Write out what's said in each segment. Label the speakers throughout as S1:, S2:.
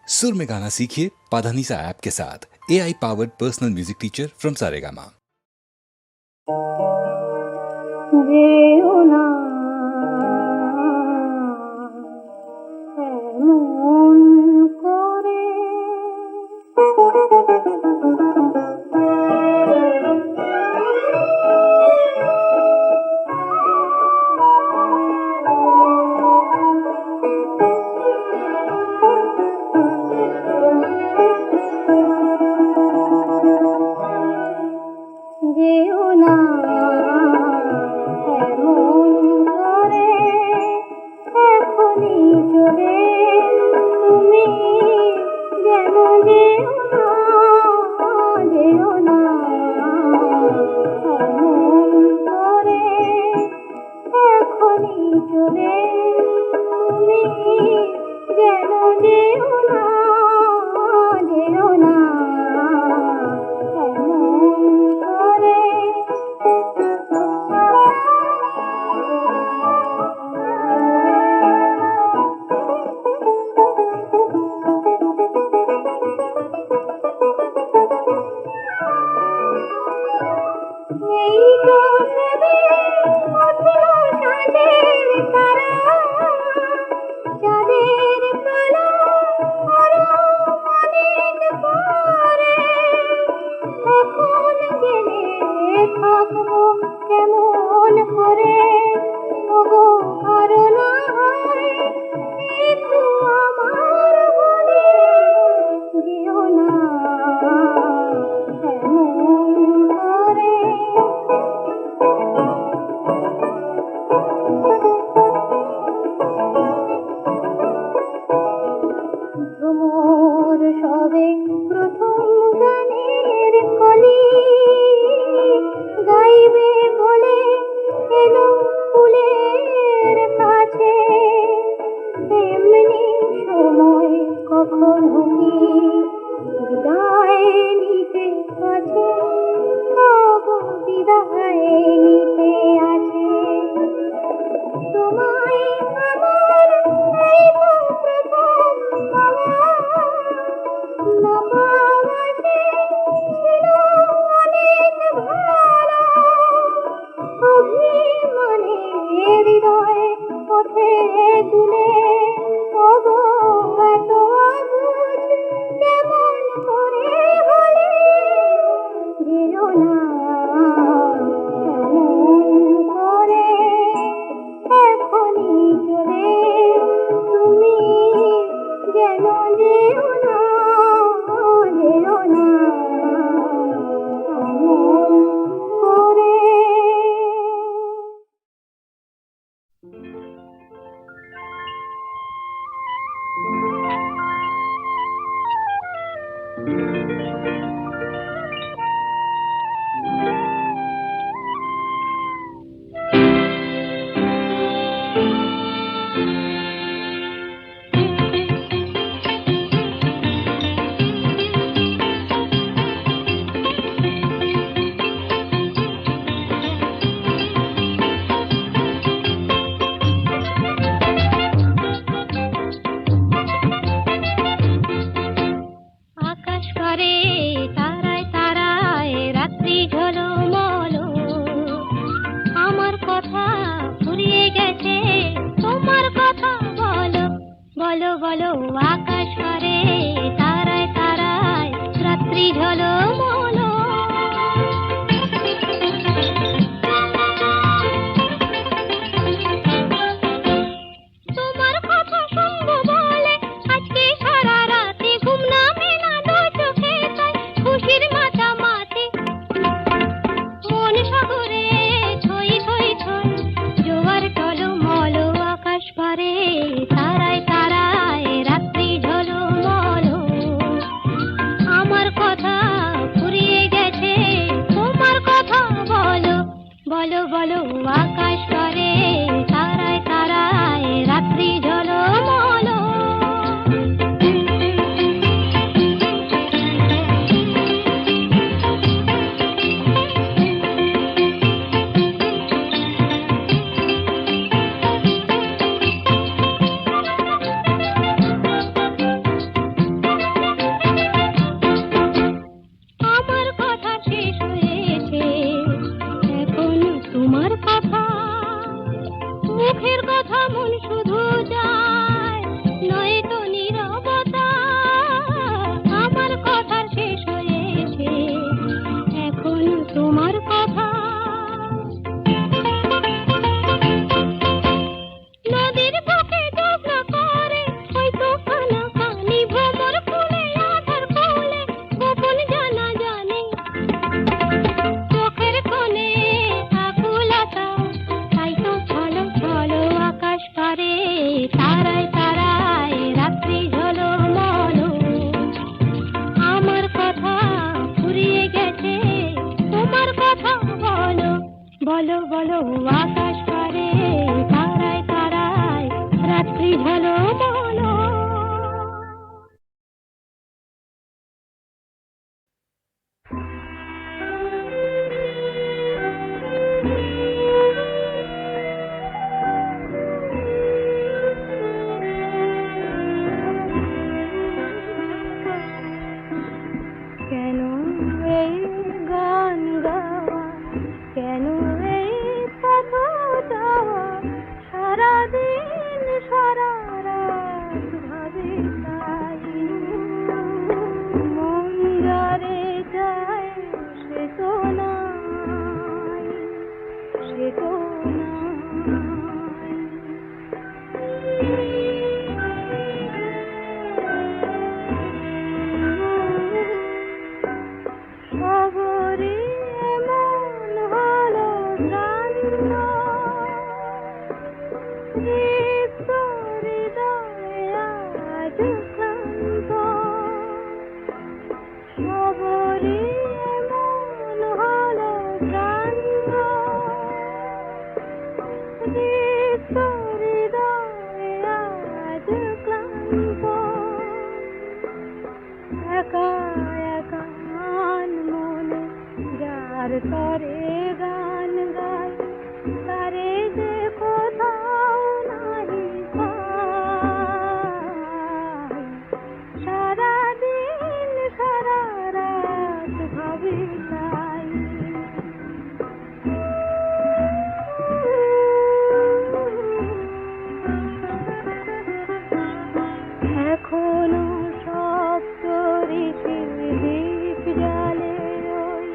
S1: सुर में गाना सीखिए पाधानीसा ऐप के साथ। AI powered personal music teacher from Saregama.
S2: যেও না এমন করে, যেও না এমন করে, এখনই চলে তুমি যেন যেও না, যেও না এমন করে, এখনই চলে তুমি যেন যেও না, যেও না এমন করে। এই তো নেবে উঠল সাঁঝের তারা, চাঁদের পালা আরো অনেক পরে, এখন গেলে থাকবো কেমন করে, ওগো আরো না হয় একটু আমার বলে, যেও না এমন করে। ভ্রমর সবে প্রথম গানের কলি, গাইবে বলে এলো ফুলের কাছে, এমনি সময় কখনো কি বিদায় নিতে আছে, ওগো বিদায় নিতে আছে। তোমায় আমার এই তো প্রথম পাওয়া, না পাওয়াতে ছিল অনেক ভালো, অভিমানে হৃদয় ওঠে দুলে, ওগো এত অবুঝ কেমন করে হলে, যেও না এমন করে, এখনই চলে তুমি যেন যেও না, যেও না এমন করে। আকাশ একা একা গান মনে যার তরে গান গায় তারে যে কোথাও নাহি পাই সারাদিন সারা রাত ভাবি তাই এখনো সপ্ত ঋষির দীপ জ্বালে ওই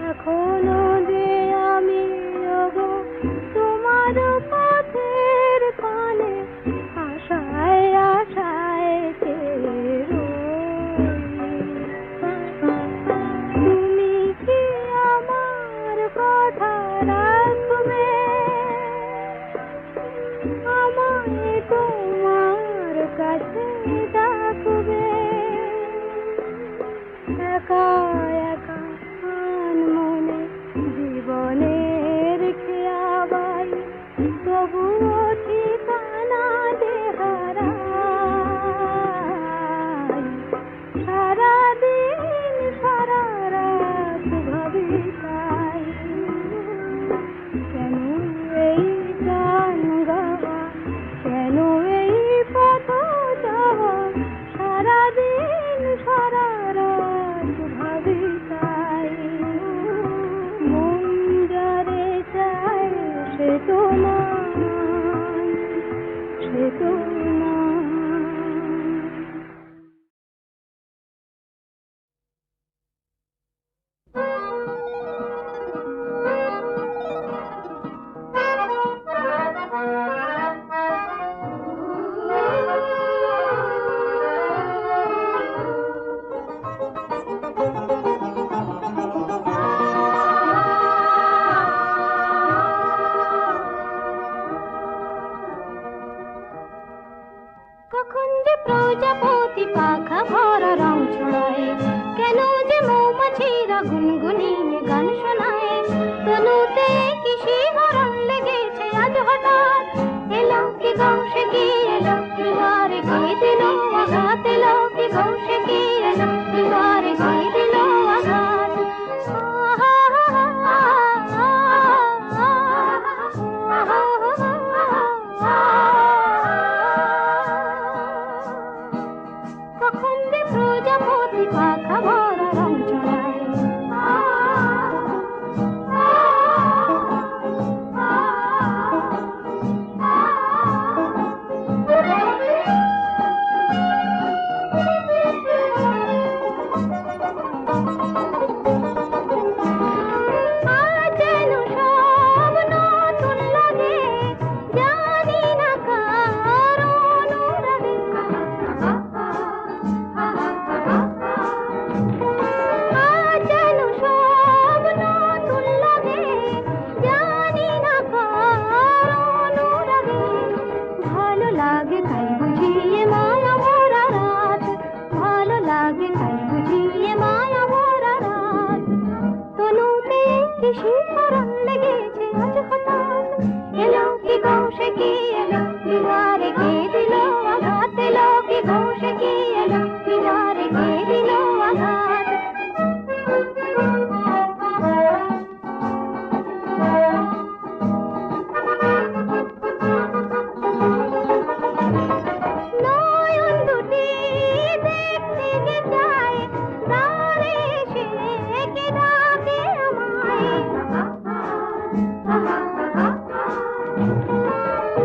S2: এখনো যে আমি ওগো তোমার পথের পানে আশায় আশায় চেয়ে রই। তুমি কি আমার কথা রাখবে আমায় তোমার কাছে ডাকবে একা একা গান মনে জীবনের খেয়াবাই তবুও ঠিকানা যে হারাই সারাদিন সারা রাত ভাবি তাই কেন এই গান গাওয়া কেন এই পথ যাওয়া সারাদিন সারা রাত ভাবি তাই মন যারে চায় সে তো নয় সে তো নয় কখন যে প্রজাপতি পাখা ভরা রং ছড়ায় কেন যে মৌমাছিরা গুনগুনিয়ে গান শোনায় তনুতে কি শিহরণ লেগেছে আজ হঠাৎ এলো কি গৌসে কি এলো দুয়ারে কি দিল আঘাত এলো কি গৌসে কি এলো দুয়ারে কি দিল আঘাত কখন যে প্রজাপতি পাখা ভরা রং ছড়ায় যেন সব নতুন লাগে জানি না কার অনুরাগে যেন সব নতুন লাগে জানি না কার অনুরাগে ভালো লাগে তাই বুঝিয়ে মায়া ভরা রাত ভালো লাগে তাই বুঝিয়ে মায়া ভরা রাত তনুতে কি শিহরণ লেগেছে আজ হঠাৎ এলো কি গৌসে কি এলো দুয়ারে কে দিল আঘাত এলো কি গৌসে কি এলো দুয়ারে কে দিল আঘাত নয়ন দুটি দেখতে যে চায় দ্বারে এসে কে ডাকে আমায়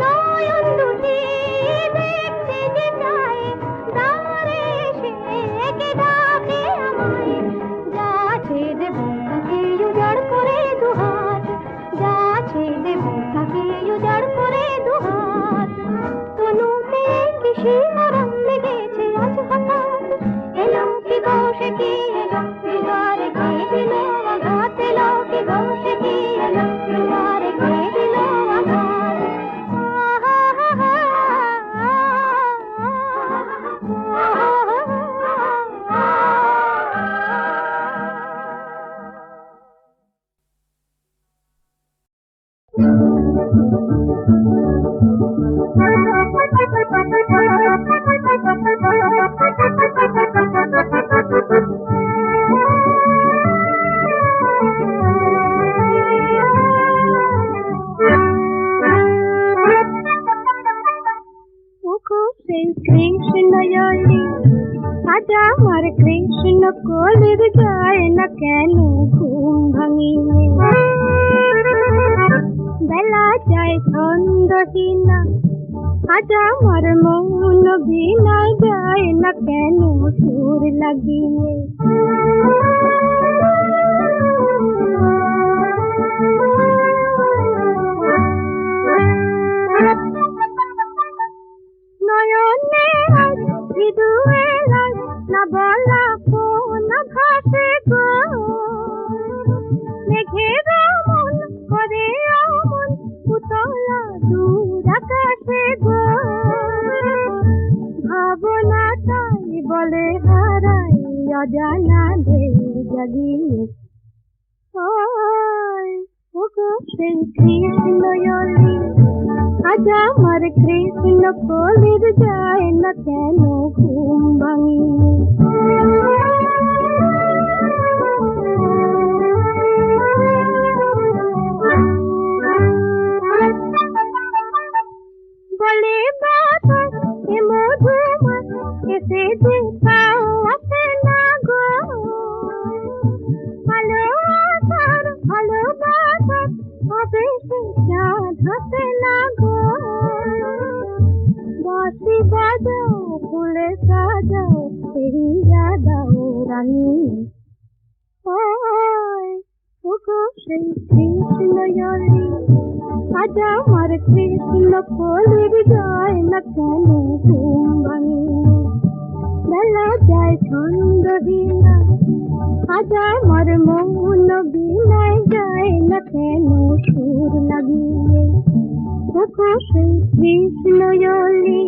S2: নয়ন দুটি দেখতে যে চায় দ্বারে এসে কে ডাকে আমায় যাচ্ছে দেবো তাকে উজাড় করে দুহাত যাচ্ছে দেবো তাকে উজাড় করে দুহাত তনুতে কি শিহরণ লেগেছে আজ হঠাৎ এলো কি গৌসে কি এলো দুয়ারে কে দিল আঘাত এলো কি গৌসে কি এলো দুয়ারে কে দিল আঘাত আজ আমার কৃষ্ণ কলির যায় না কেন ঘুম ভাঙিয়ে বেলা যায় ছন্দহীনা আজ আমার মন বিনায় যায় না কেন সুর লাগিয়ে নয়নে আজ ভিড়ুয়ে রাত না বলা কোন ঘাটে গো মেঘের মন করে অমন উতলা দূর আকাশে গো ভাবনাটাই বলে হারাই অজানা ঢেউ জাগিয়ে ওই ওগো সেই কৃষ্ণয়লি আজ আমার কৃষ্ণ কলির যায় না কেন ঘুম ভাঙিয়ে বলে বাতাস এ মধুমাস এসে যে পাওয়াতে না গো ভালোবাসার ভালোবাসার হবে সে চাঁদ হাতে না গো বাঁশি বাজাও ফুলে সাজাও ফিরিয়া দাও রানী ওই ওগো সেই কৃষ্ণয়লি আজ আমার কৃষ্ণ কলির যায় না কেন ঘুম ভাঙিয়ে বেলা যায় ছন্দহীনা আজ আমার মন বিনায় যায় না কেন সুর লাগিয়ে ওগো সেই কৃষ্ণয়লি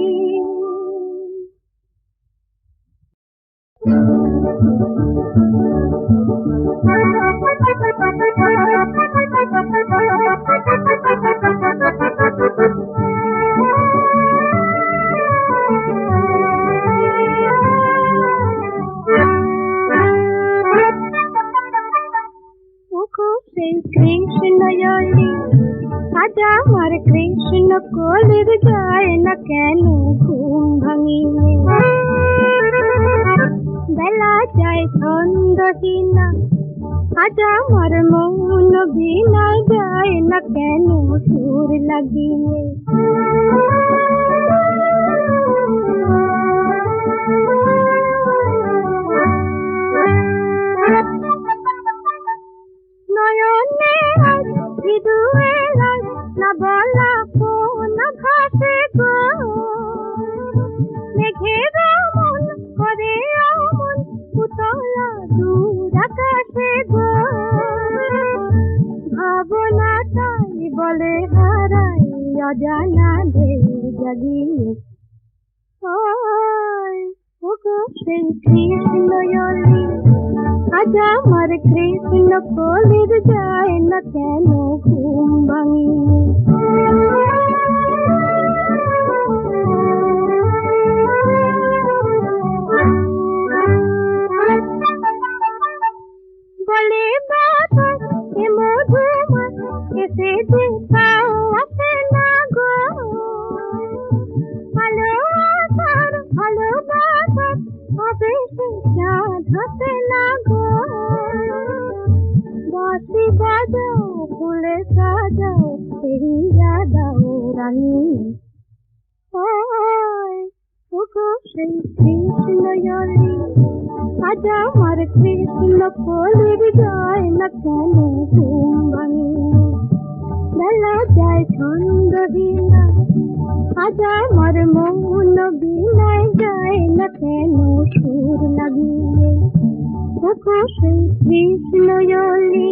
S2: ওগো সেই কৃষ্ণয়লি আজ আমার কৃষ্ণ কলির যায় না কেন ঘুম ভাঙিয়ে বেলা যায় ছন্দহীনা আজ আমার মন বিনায় যায় না কেন সুর লাগিয়ে নয়নে আজ ভিড়ুয়ে রাত না বলা কোন ঘাটে গো মেঘের মন করে অমন উতলা দূর আকাশে গো ভাবনাটাই বলে হারাই অজানা ঢেউ জাগিয়ে ওই ওগো সেই কৃষ্ণয়লি আজ আমার কৃষ্ণ কলির যায় না কেন ঘুম ভাঙিয়ে বলে বাতাস এ মধুমাস এসে যে পাওয়াতে না গো ভালোবাসার ভালোবাসার হবে সে চাঁদ হাতে না গো বাঁশি বাজাও ফুলে সাজাও ফিরিয়া দাও রানী ওই ওগো সেই কৃষ্ণয়লি আজ আমার কৃষ্ণ কলির যায় না কেন ঘুম ভাঙিয়ে বেলা যায় ছন্দহীনা আজ আমার মন বিনায় যায় না কেন সুর লাগিয়ে ওগো সেই কৃষ্ণয়লি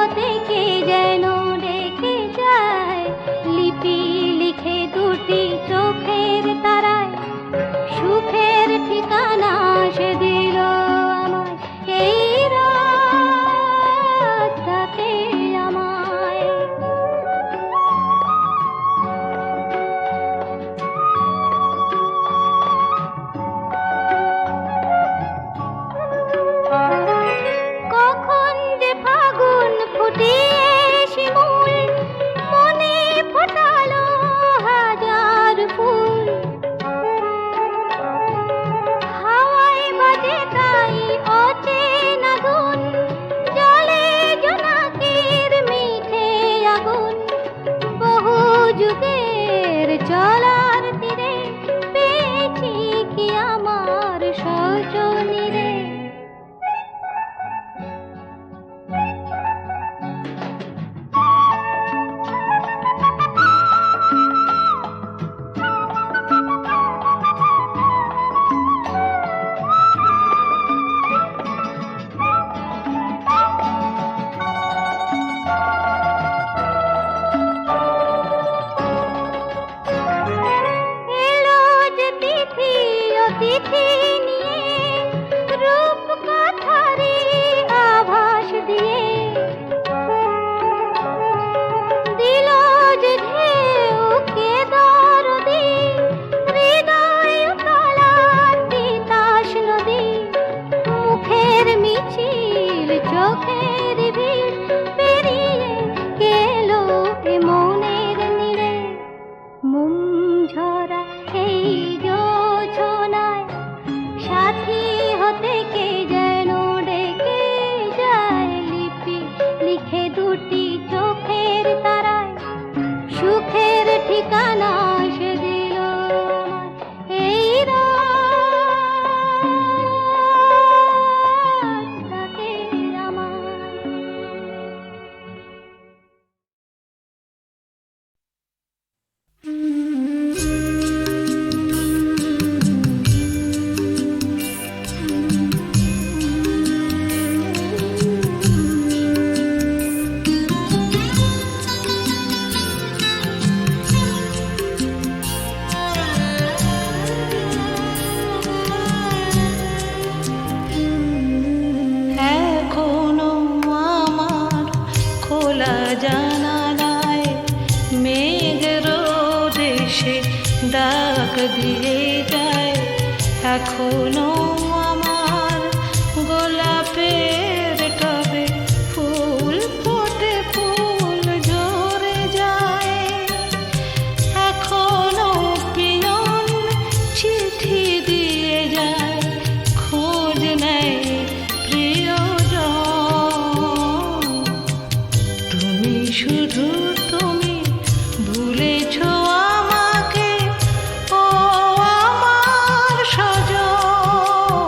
S2: হতে কে যেন ডেকে যায়, লিপি লিখে দুটি চোখের তারায়, সুখের ঠিকানা সে দিল আমায়, এই রাতটাতে আমায়। কখন যে ফাগুন ফুটিয়ে শিমুল মনে ফোটালো হাজার ফুল, হাওয়ায় বাজে তাই অচেনা গুণ, জলে জোনাকির মিঠে আগুন, বহু যুগের চলার তীরে পেয়েছি কি আমার সজনী রে। এলো যে তিথি অতিথি নিয়ে, রূপ কথারি আভাস দিয়ে, দিল যে ঢেউ কে দরদি, হৃদয় তলার তিতাস নদী, মুখের মিছিল চোখের ভিড় পেরিয়ে গেলো এ মনের নীড়ে, মোম ঝরা এই যোছনায় সাথী হতে কে যেন ডেকে যায়, লিপি লিখে দুটি চোখের তারায়, সুখের ঠিকানা সে দিল আমায়, এই রাতটাতে আমায়।
S3: এখনো আমার খোলা জানালায় মেঘ রোদ এসে ডাক দিয়ে যায়, এখনো আমার গোলাপের টবে ফুল ফোটে, ফুল ঝরে যায়, এখনো পিয়ন চিঠি দিয়ে যায়, খোঁজ নেয় প্রিয়জন। তুমি শুধু তুমি ভুলেছ আমাকে, ও আমার সজন।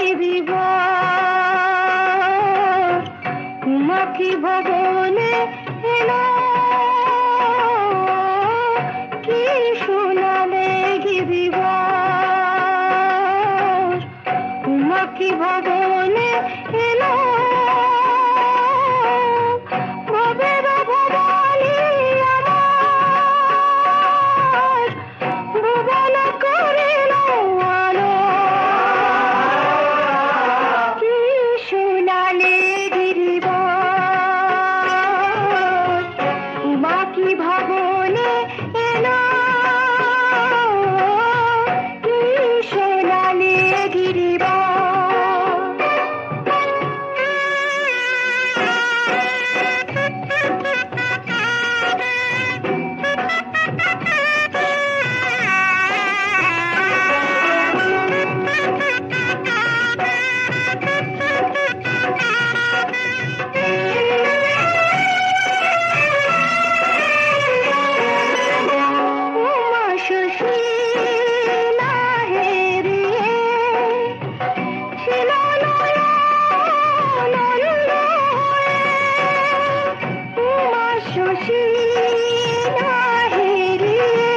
S2: গিরিবার উমা কি ভবনে এলো কি শোনালে গিরিবার উমা কি ভবনে এলো ভবের ভবানী আমার ভুবন করিল আলো কি শোনালে গিরিবার উমা কি ভবনে এলো কি শোনালে উমা সুশীলা হেরিয়ে ছিল নয়নানন্দ উমা সুশীলা হেরিয়ে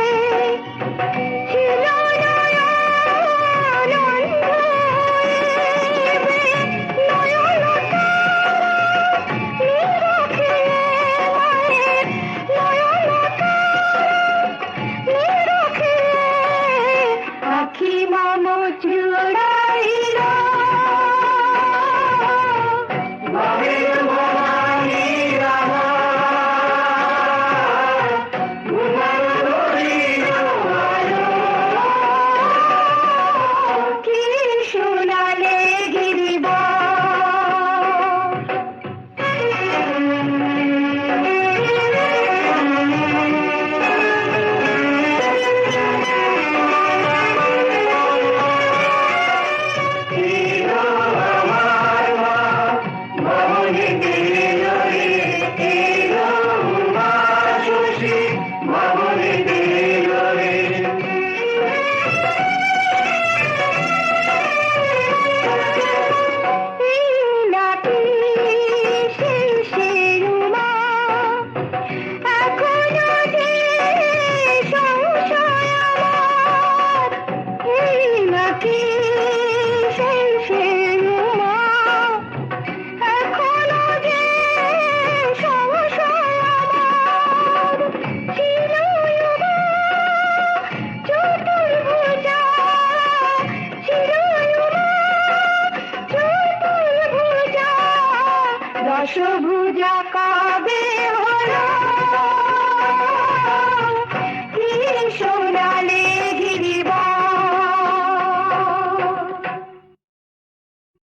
S2: ছিল নয়নানন্দ নয়ন নিরখে মায়ের নয়ন নিরখে আখি মম জুড়াইল কি শোনালে নাকি সেই সেই উমা এখনো যে সংশয় আমার এই নাকি সেই সেই উমা এখনো যে সংশয় আমার ছিল উমা চতুর্ভুজা ছিল উমা চতুর্ভুজা দশভুজা